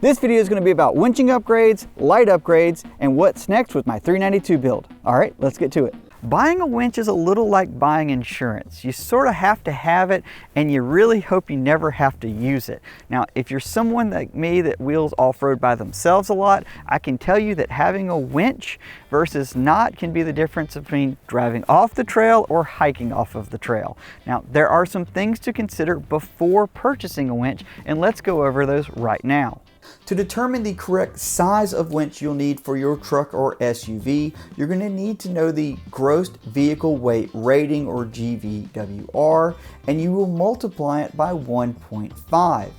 This video is going to be about winching upgrades, light upgrades, and what's next with my 392 build. All right, let's get to it. Buying a winch is a little like buying insurance. You sort of have to have it, and you really hope you never have to use it. Now, if you're someone like me that wheels off-road by themselves a lot, I can tell you that having a winch versus not can be the difference between driving off the trail or hiking off of the trail. Now, there are some things to consider before purchasing a winch, and let's go over those right now. To determine the correct size of winch you'll need for your truck or SUV, you're going to need to know the gross vehicle weight rating, or GVWR, and you will multiply it by 1.5.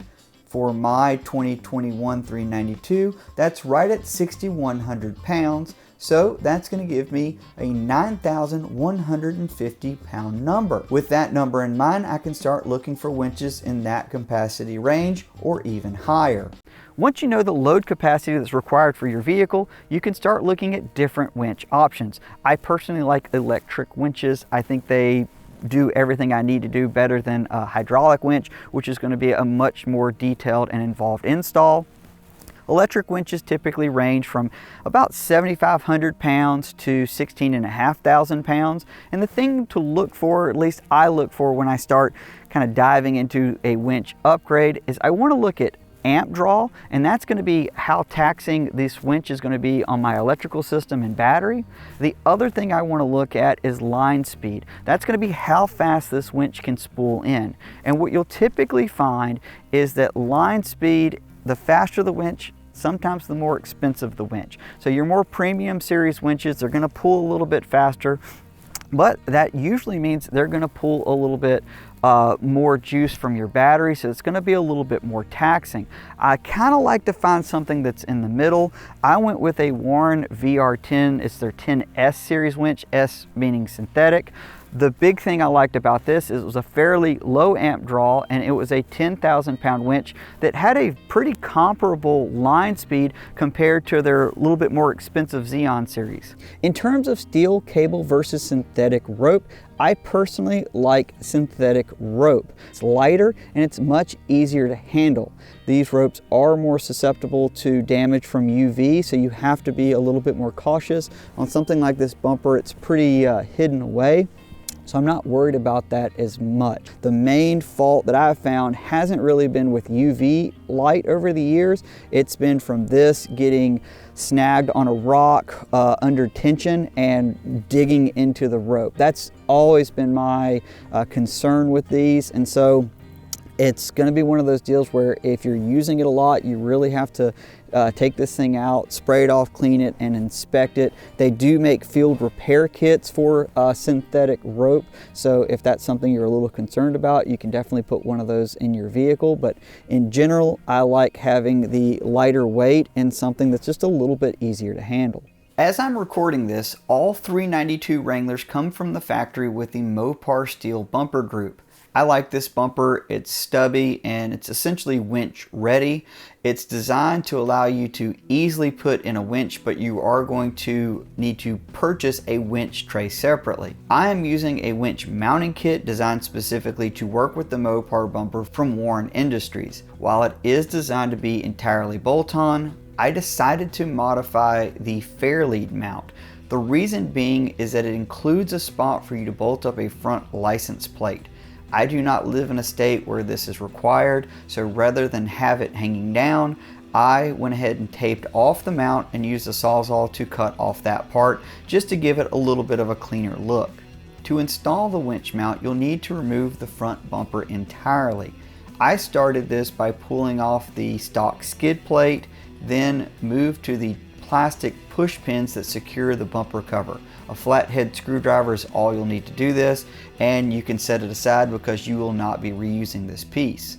For my 2021 392, that's right at 6,100 pounds, so that's going to give me a 9,150 pound number. With that number in mind, I can start looking for winches in that capacity range or even higher. Once you know the load capacity that's required for your vehicle, you can start looking at different winch options. I personally like electric winches. I think they do everything I need to do better than a hydraulic winch, which is going to be a much more detailed and involved install. Electric winches typically range from about 7,500 pounds to 16,500 pounds. And the thing to look for, at least I look for when I start kind of diving into a winch upgrade, is I want to look at amp draw, and that's going to be how taxing this winch is going to be on my electrical system and battery. The other thing I want to look at is line speed. That's going to be how fast this winch can spool in. And what you'll typically find is that line speed, the faster the winch, sometimes the more expensive the winch. So your more premium series winches, they're going to pull a little bit faster, but that usually means they're going to pull a little bit more juice from your battery, so it's going to be a little bit more taxing. I kind of like to find something that's in the middle. I went with a Warren VR10. It's their 10S series winch, S meaning synthetic. The big thing I liked about this is it was a fairly low amp draw, and it was a 10,000 pound winch that had a pretty comparable line speed compared to their little bit more expensive Xeon series. In terms of steel cable versus synthetic rope, I personally like synthetic rope. It's lighter and it's much easier to handle. These ropes are more susceptible to damage from UV, so you have to be a little bit more cautious. On something like this bumper, it's pretty hidden away, so I'm not worried about that as much. The main fault that I've found hasn't really been with UV light over the years. It's been from this getting snagged on a rock under tension and digging into the rope. That's always been my concern with these, and so it's going to be one of those deals where if you're using it a lot, you really have to take this thing out, spray it off, clean it, and inspect it. They do make field repair kits for synthetic rope, so if that's something you're a little concerned about, you can definitely put one of those in your vehicle. But in general, I like having the lighter weight and something that's just a little bit easier to handle. As I'm recording this, all 392 Wranglers come from the factory with the Mopar steel bumper group. I like this bumper. It's stubby and it's essentially winch ready. It's designed to allow you to easily put in a winch, but you are going to need to purchase a winch tray separately. I am using a winch mounting kit designed specifically to work with the Mopar bumper from Warren Industries. While it is designed to be entirely bolt-on, I decided to modify the Fairlead mount. The reason being is that it includes a spot for you to bolt up a front license plate. I do not live in a state where this is required, so rather than have it hanging down, I went ahead and taped off the mount and used a Sawzall to cut off that part just to give it a little bit of a cleaner look. To install the winch mount, you'll need to remove the front bumper entirely. I started this by pulling off the stock skid plate, then moved to the plastic push pins that secure the bumper cover. A flathead screwdriver is all you'll need to do this, and you can set it aside because you will not be reusing this piece.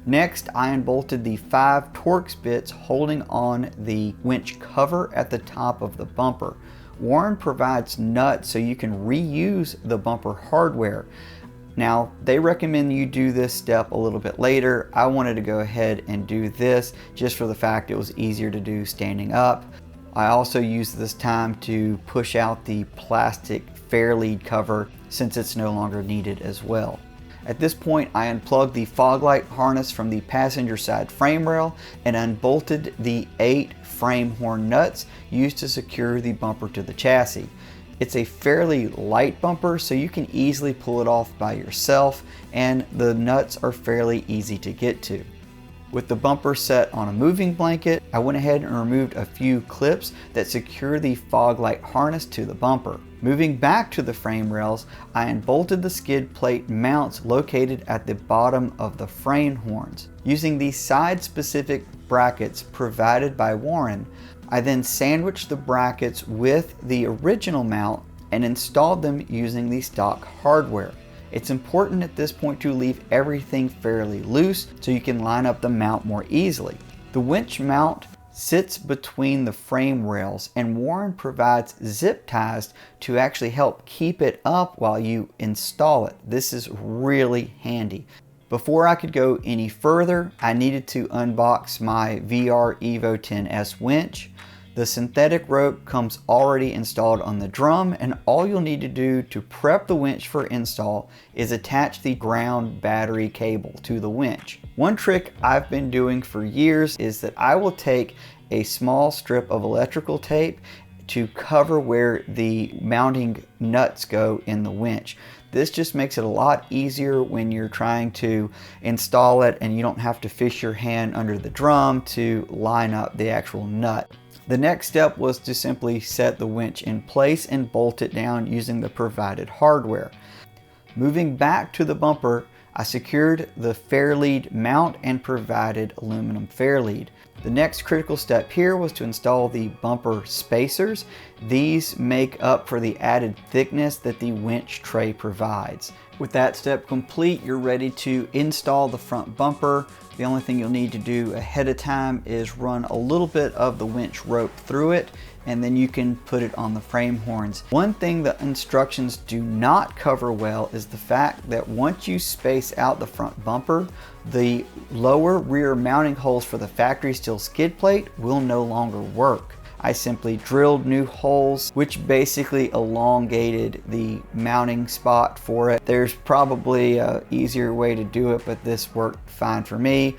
Next, I unbolted the 5 Torx bits holding on the winch cover at the top of the bumper. Warren provides nuts so you can reuse the bumper hardware. Now, they recommend you do this step a little bit later. I wanted to go ahead and do this just for the fact it was easier to do standing up. I also used this time to push out the plastic Fairlead cover since it's no longer needed as well. At this point, I unplugged the fog light harness from the passenger side frame rail and unbolted the 8 frame horn nuts used to secure the bumper to the chassis. It's a fairly light bumper, so you can easily pull it off by yourself, and the nuts are fairly easy to get to. With the bumper set on a moving blanket, I went ahead and removed a few clips that secure the fog light harness to the bumper. Moving back to the frame rails, I unbolted the skid plate mounts located at the bottom of the frame horns. Using these side-specific brackets provided by Warren, I then sandwiched the brackets with the original mount and installed them using the stock hardware. It's important at this point to leave everything fairly loose so you can line up the mount more easily. The winch mount sits between the frame rails, and Warren provides zip ties to actually help keep it up while you install it. This is really handy. Before I could go any further, I needed to unbox my VR EVO 10S winch. The synthetic rope comes already installed on the drum, and all you'll need to do to prep the winch for install is attach the ground battery cable to the winch. One trick I've been doing for years is that I will take a small strip of electrical tape to cover where the mounting nuts go in the winch. This just makes it a lot easier when you're trying to install it and you don't have to fish your hand under the drum to line up the actual nut. The next step was to simply set the winch in place and bolt it down using the provided hardware. Moving back to the bumper, I secured the fair lead mount and provided aluminum fair lead. The next critical step here was to install the bumper spacers. These make up for the added thickness that the winch tray provides. With that step complete, you're ready to install the front bumper. The only thing you'll need to do ahead of time is run a little bit of the winch rope through it, and then you can put it on the frame horns. One thing the instructions do not cover well is the fact that once you space out the front bumper, the lower rear mounting holes for the factory steel skid plate will no longer work. I simply drilled new holes, which basically elongated the mounting spot for it. There's probably an easier way to do it, but this worked fine for me.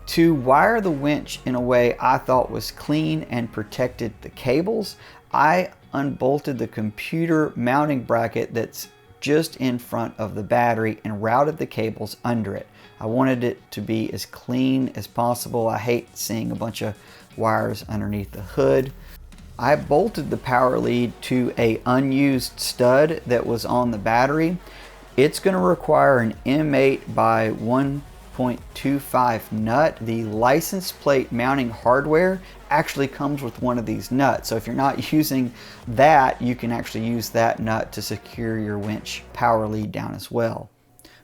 To wire the winch in a way I thought was clean and protected the cables, I unbolted the computer mounting bracket that's just in front of the battery and routed the cables under it. I wanted it to be as clean as possible. I hate seeing a bunch of wires underneath the hood. I bolted the power lead to an unused stud that was on the battery. It's going to require an M8 by 1.25 nut. The license plate mounting hardware actually comes with one of these nuts, so if you're not using that, you can actually use that nut to secure your winch power lead down as well.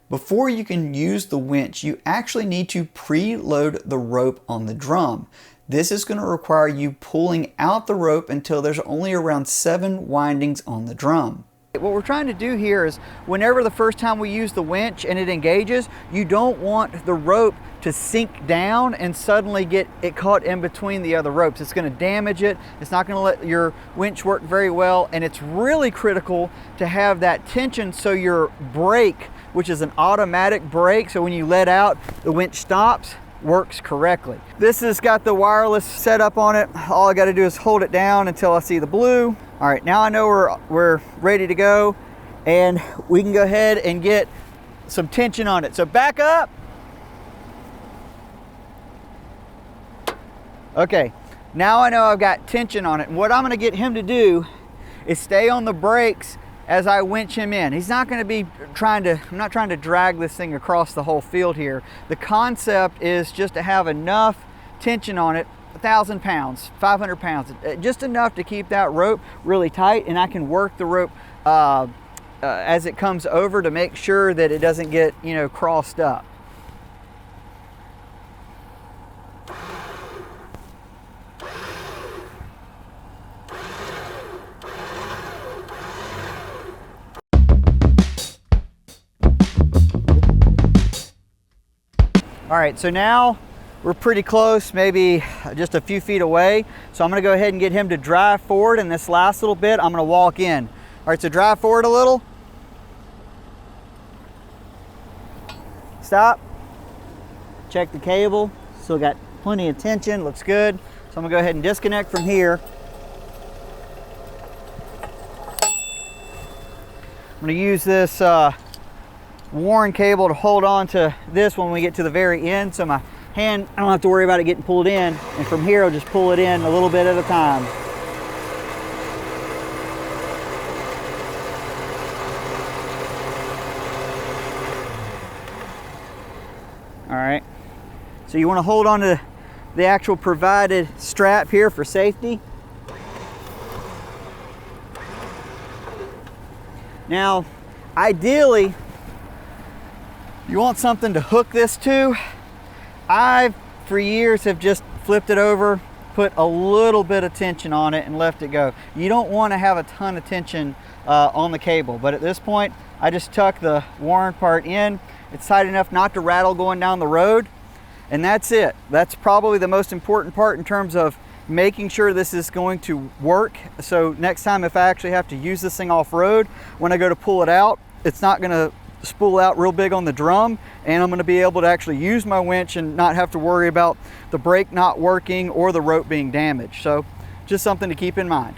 Before you can use the winch, you actually need to preload the rope on the drum. This is going to require you pulling out the rope until there's only around 7 windings on the drum. What we're trying to do here is whenever the first time we use the winch and it engages, you don't want the rope to sink down and suddenly get it caught in between the other ropes. It's going to damage it. It's not going to let your winch work very well, and it's really critical to have that tension so your brake, which is an automatic brake, so when you let out, the winch stops, works correctly. This has got the wireless setup on it. All I got to do is hold it down until I see the blue. All right, now I know we're ready to go, and we can go ahead and get some tension on it. So back up. Okay, now I know I've got tension on it, and what I'm going to get him to do is stay on the brakes as I winch him in. He's not going to be I'm not trying to drag this thing across the whole field here. The concept is just to have enough tension on it, 1,000 pounds, 500 pounds, just enough to keep that rope really tight, and I can work the rope as it comes over to make sure that it doesn't get, crossed up. All right, so now we're pretty close, maybe just a few feet away. So I'm gonna go ahead and get him to drive forward, and this last little bit, I'm gonna walk in. All right, so drive forward a little. stop, check the cable, still got plenty of tension, looks good. So I'm gonna go ahead and disconnect from here. I'm gonna use this Warren cable to hold on to this when we get to the very end, so my hand, I don't have to worry about it getting pulled in, and from here I'll just pull it in a little bit at a time. All right, so you want to hold on to the actual provided strap here for safety. Now, ideally, you want something to hook this to. I, for years, have just flipped it over, put a little bit of tension on it and left it go. You don't want to have a ton of tension on the cable, but at this point, I just tuck the Warren part in. It's tight enough not to rattle going down the road, and that's it. That's probably the most important part in terms of making sure this is going to work. So next time if I actually have to use this thing off-road, when I go to pull it out, it's not gonna spool out real big on the drum, and I'm gonna be able to actually use my winch and not have to worry about the brake not working or the rope being damaged. So just something to keep in mind.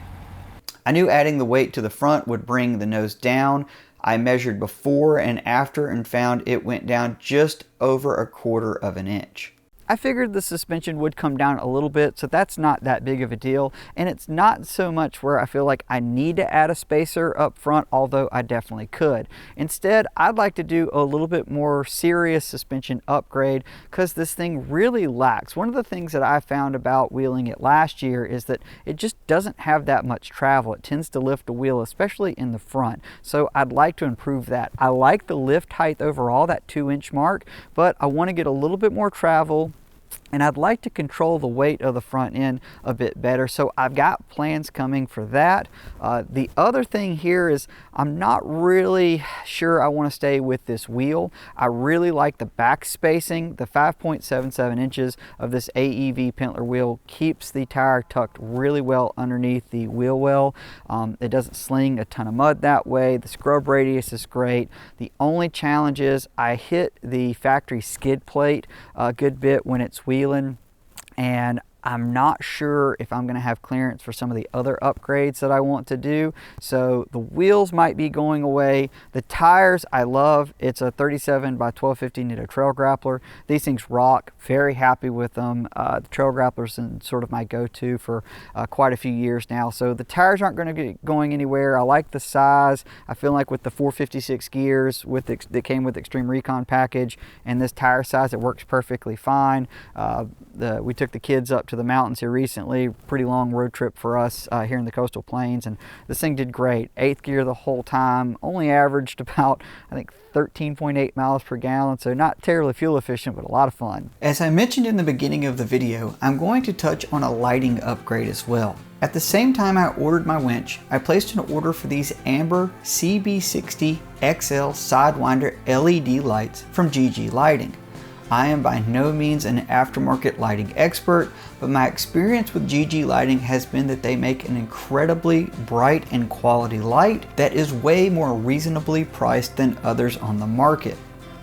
I knew adding the weight to the front would bring the nose down. I measured before and after and found it went down just over 1/4 of an inch. I figured the suspension would come down a little bit, so that's not that big of a deal. And it's not so much where I feel like I need to add a spacer up front, although I definitely could. Instead, I'd like to do a little bit more serious suspension upgrade because this thing really lacks. One of the things that I found about wheeling it last year is that it just doesn't have that much travel. It tends to lift the wheel, especially in the front. So I'd like to improve that. I like the lift height overall, that 2-inch mark, but I want to get a little bit more travel, and I'd like to control the weight of the front end a bit better. So I've got plans coming for that. The other thing here is I'm not really sure I want to stay with this wheel. I really like the back spacing. The 5.77 inches of this AEV Pentler wheel keeps the tire tucked really well underneath the wheel well. It doesn't sling a ton of mud that way. The scrub radius is great. The only challenge is I hit the factory skid plate a good bit when it's wheeling, and I'm not sure if I'm going to have clearance for some of the other upgrades that I want to do. So the wheels might be going away. The tires I love. It's a 37 by 1250 Nitto Trail Grappler. These things rock. Very happy with them. The Trail Grappler's been sort of my go-to for quite a few years now. So the tires aren't going to get going anywhere. I like the size. I feel like with the 456 gears that came with the Extreme Recon package and this tire size, it works perfectly fine. We took the kids up to the mountains here recently, pretty long road trip for us here in the coastal plains, and this thing did great. 8th gear the whole time, only averaged about, I think, 13.8 miles per gallon, so not terribly fuel efficient, but a lot of fun. As I mentioned in the beginning of the video, I'm going to touch on a lighting upgrade as well. At the same time I ordered my winch, I placed an order for these amber CB60 XL Sidewinder LED lights from GG Lighting. I am by no means an aftermarket lighting expert, but my experience with GG Lighting has been that they make an incredibly bright and quality light that is way more reasonably priced than others on the market.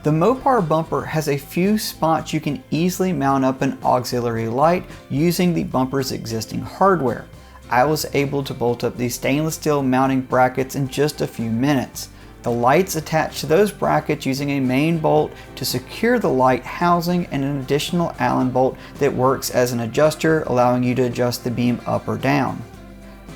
The Mopar bumper has a few spots you can easily mount up an auxiliary light using the bumper's existing hardware. I was able to bolt up these stainless steel mounting brackets in just a few minutes. The lights attach to those brackets using a main bolt to secure the light housing and an additional Allen bolt that works as an adjuster, allowing you to adjust the beam up or down.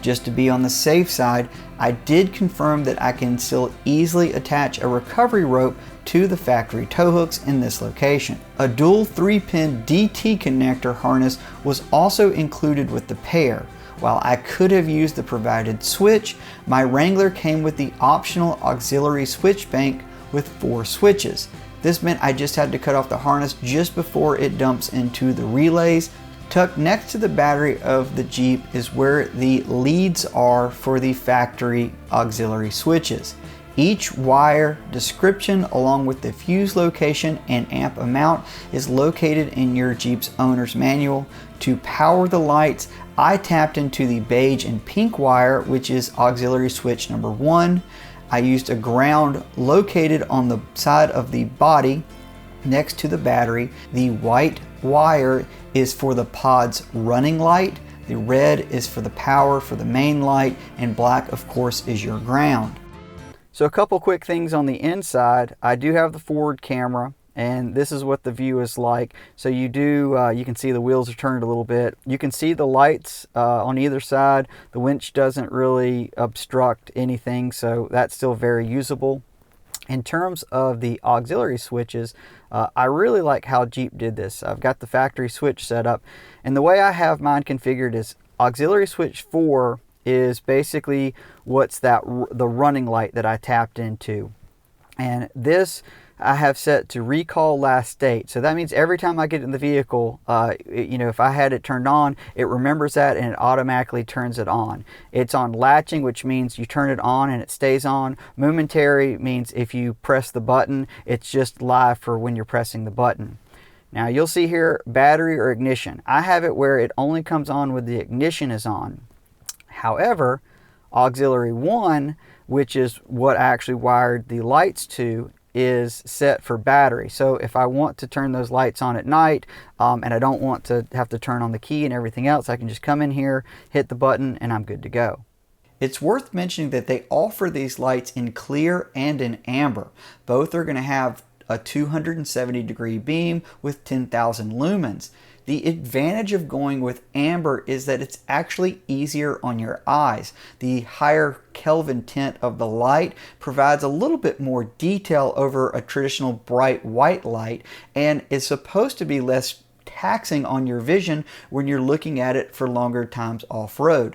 Just to be on the safe side, I did confirm that I can still easily attach a recovery rope to the factory tow hooks in this location. A dual 3-pin DT connector harness was also included with the pair. While I could have used the provided switch, my Wrangler came with the optional auxiliary switch bank with 4 switches. This meant I just had to cut off the harness just before it dumps into the relays. Tucked next to the battery of the Jeep is where the leads are for the factory auxiliary switches. Each wire description along with the fuse location and amp amount is located in your Jeep's owner's manual. To power the lights, I tapped into the beige and pink wire, which is auxiliary switch number 1. I used a ground located on the side of the body next to the battery. The white wire is for the pod's running light, the red is for the power for the main light, and black, of course, is your ground. So a couple quick things on the inside. I do have the forward camera, and this is what the view is like. So you can see the wheels are turned a little bit. You can see the lights on either side. The winch doesn't really obstruct anything, so that's still very usable. In terms of the auxiliary switches, I really like how Jeep did this. I've got the factory switch set up, and the way I have mine configured is auxiliary switch 4 is basically the running light that I tapped into. And this I have set to recall last state. So that means every time I get in the vehicle, if I had it turned on, it remembers that and it automatically turns it on. It's on latching, which means you turn it on and it stays on. Momentary means if you press the button, it's just live for when you're pressing the button. Now you'll see here battery or ignition. I have it where it only comes on when the ignition is on. However, auxiliary 1, which is what I actually wired the lights to, is set for battery. So if I want to turn those lights on at night and I don't want to have to turn on the key and everything else, I can just come in here, hit the button, and I'm good to go. It's worth mentioning that they offer these lights in clear and in amber. Both are going to have a 270-degree beam with 10,000 lumens. The advantage of going with amber is that it's actually easier on your eyes. The higher Kelvin tint of the light provides a little bit more detail over a traditional bright white light and is supposed to be less taxing on your vision when you're looking at it for longer times off-road.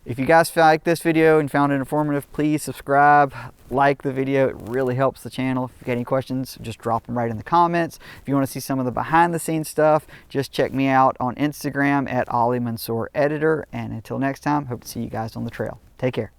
If you guys liked this video and found it informative, please subscribe, like the video. It really helps the channel. If you got any questions, just drop them right in the comments. If you want to see some of the behind the scenes stuff, just check me out on Instagram at Ali Mansour Editor. And until next time, hope to see you guys on the trail. Take care.